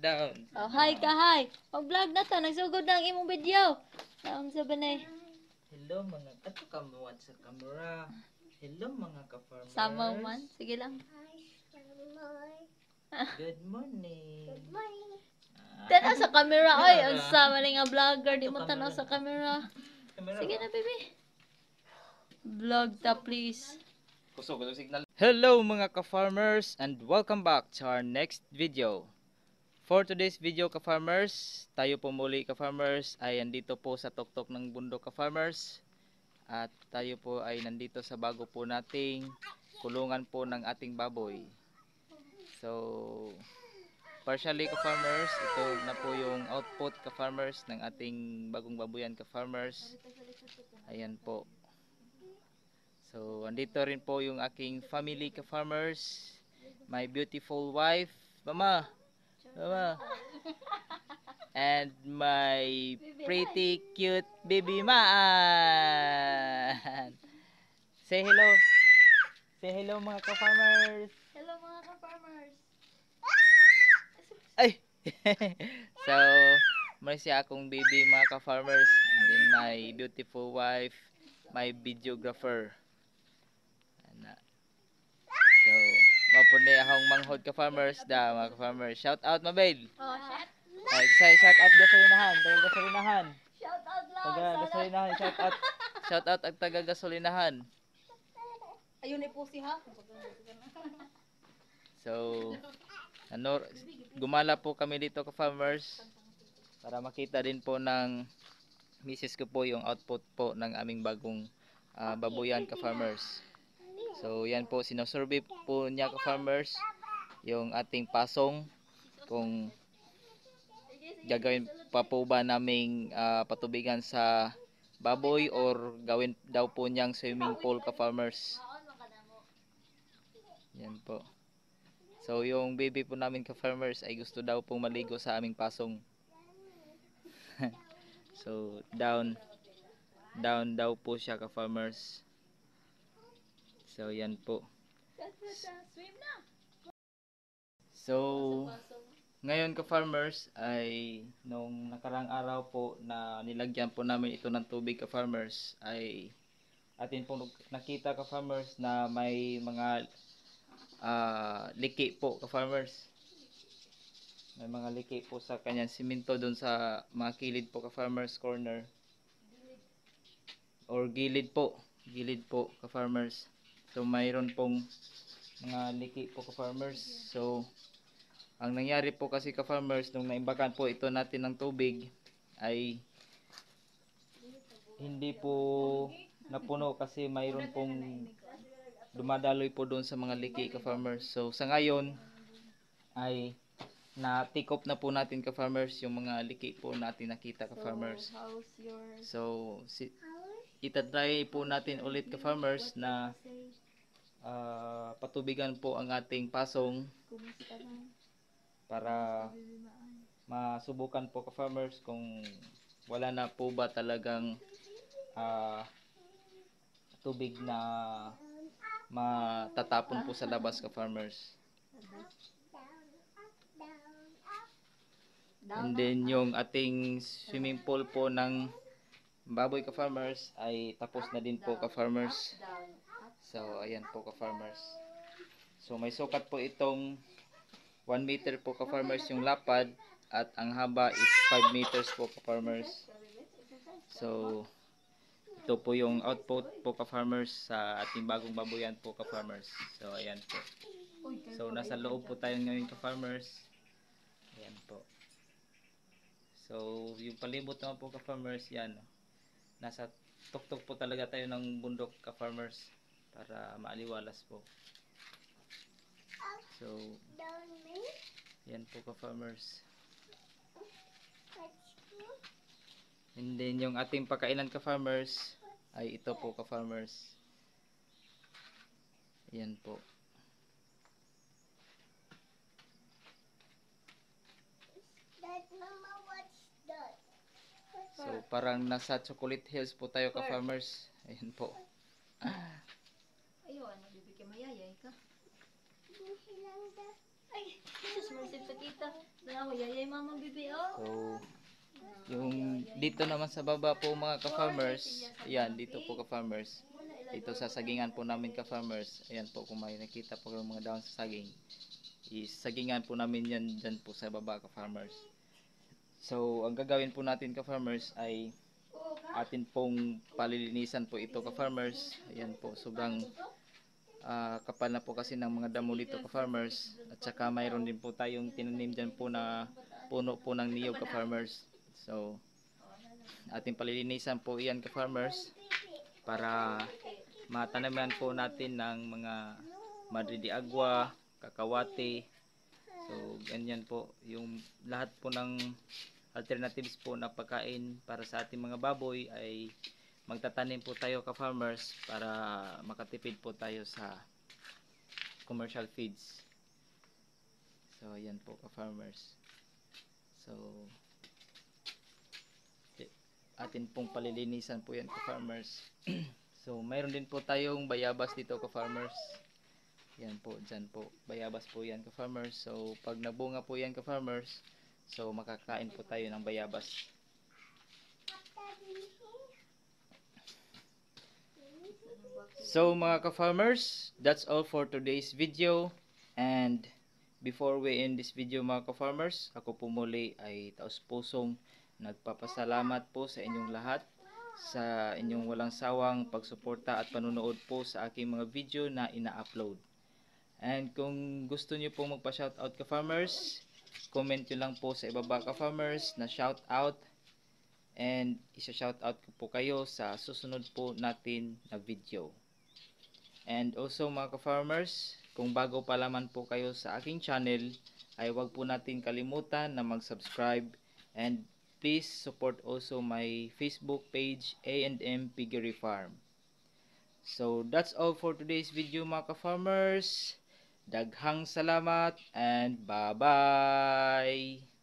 Down. Oh, hi ka, hi. Mag-vlog na to. Nagsugod ng imong video. Naon sa banay. Hello mga... Ato ka mo sa camera. Hello mga ka-farmers. Sama man. Sige lang. Good morning. Good morning. Tanaw sa camera. Oy, Camera. unsa man nga vlogger. Di Ato mo tanaw camera. sa camera. Camera Sige ba? na, baby. Vlog ta, please. Kusog ko signal. Hello mga ka-farmers and welcome back to our next video. For today's video ka-farmers, tayo po muli ka-farmers ay andito po sa tuktok ng bundok ka-farmers. At tayo po ay nandito sa bago po nating kulungan po ng ating baboy. So, partially ka-farmers, ito na po yung output ka-farmers ng ating bagong babuyan ka-farmers. Ayan po. So, andito rin po yung aking family ka-farmers. My beautiful wife, Mama. Mama. And my pretty cute baby man. Say hello. Say hello mga ka-farmers. Hello mga ka-farmers. Ay. So, may siya akong baby mga ka-farmers. And then my beautiful wife, my videographer. So, mapunay akong manghod ka-farmers da mga ka-farmers. Shout out Mabel. Oh, shit. Ay, shout out gasolinahan. Taga gasolinahan. Shout out lang. Taga gasolinahan. Shout out. Shout out ang taga gasolinahan. Ayun po si ha. So, ano, gumala po kami dito ka-farmers para makita din po ng misis ko po yung output po ng aming bagong babuyan ka-farmers. So, yan po, sinosurvey po niya ka-farmers yung ating pasong kung gagawin pa po ba naming patubigan sa baboy or gawin daw po niyang swimming pool ka-farmers. Yan po. So, yung baby po namin ka-farmers ay gusto daw pong maligo sa aming pasong. So, down daw po siya ka-farmers. So, yan po. Swim na. So, ngayon ka-farmers ay nung nakarang araw po na nilagyan po namin ito ng tubig ka-farmers ay atin po nakita ka-farmers na may mga liki po ka-farmers. May mga liki po sa kanyang simento doon sa mga kilid po ka-farmers corner. Or gilid po ka-farmers. So mayroon pong mga liki po ka-farmers. So ang nangyari po kasi ka-farmers nung naimbakan po ito natin ng tubig ay hindi po napuno kasi mayroon pong dumadaloy po doon sa mga liki ka-farmers. So sa ngayon ay na-take off na po natin ka-farmers yung mga liki po natin nakita ka-farmers. So itatry po natin ulit ka-farmers na patubigan po ang ating pasong para masubukan po ka-farmers kung wala na po ba talagang tubig na matatapon po sa labas ka-farmers. And then yung ating swimming pool po ng baboy ka-farmers ay tapos na din po ka-farmers. So ayan po ka-farmers. So may sukat po itong 1 meter po ka-farmers yung lapad at ang haba is 5 meters po ka-farmers. So ito po yung output po ka-farmers sa ating bagong babuyan po ka-farmers. So ayan po. So nasa loob po tayo ngayon ka-farmers. Ayan po. So yung palibot naman po ka-farmers yan. Nasa tuktok po talaga tayo ng bundok ka-farmers para maaliwalas po. So yan po ka-farmers. And then yung ating pagkainan ka-farmers ay ito po ka-farmers. Yan po. So parang nasa Chocolate Hills po tayo ka-farmers. Ayan po. Ayaw, ano, bibigyan mayayay ka. Ay, Jesus, Isip kita. Sana mo yayay mama bibi oh. So, yung dito naman sa baba po mga ka-farmers, ayan, dito po ka-farmers. Dito sa sagingan po namin ka-farmers, ayan po kung may nakita po yung mga dahon sa saging. Sagingan po namin yan dyan po sa baba ka-farmers. So, ang gagawin po natin ka-farmers ay atin pong palilinisan po ito ka-farmers. Ayan po, sobrang kapal na po kasi ng mga damo dito ka-farmers. At saka mayroon din po tayong tinanim dyan po na puno po ng niyog ka-farmers. So, ating palilinisan po iyan ka-farmers para matanaman po natin ng mga madre de agua, kakawati. So, ganyan po. Yung lahat po ng alternatives po na pagkain para sa ating mga baboy ay magtatanim po tayo ka-farmers para makatipid po tayo sa commercial feeds. So, ayan po ka-farmers. So, atin pong palilinisan po yan ka-farmers. So, mayroon din po tayong bayabas dito ka-farmers. Yan po, dyan po. Bayabas po yan ka-farmers. So, pag nabunga po yan ka-farmers, so makakain po tayo ng bayabas. So mga ka-farmers, that's all for today's video. And before we end this video mga ka-farmers, ako po muli ay taos-pusong nagpapasalamat po sa inyong lahat sa inyong walang sawang pagsuporta at panunood po sa aking mga video na ina-upload. And kung gusto niyo po magpa-shoutout ka-farmers, comment nyo lang po sa ibaba ka-farmers na shoutout. And isa-shoutout ko po kayo sa susunod po natin na video. And also mga ka-farmers, kung bago pa lamang po kayo sa aking channel, ay huwag po natin kalimutan na mag-subscribe. And please support also my Facebook page A&M Piggery Farm. So that's all for today's video mga ka-farmers. Daghang salamat and bye-bye!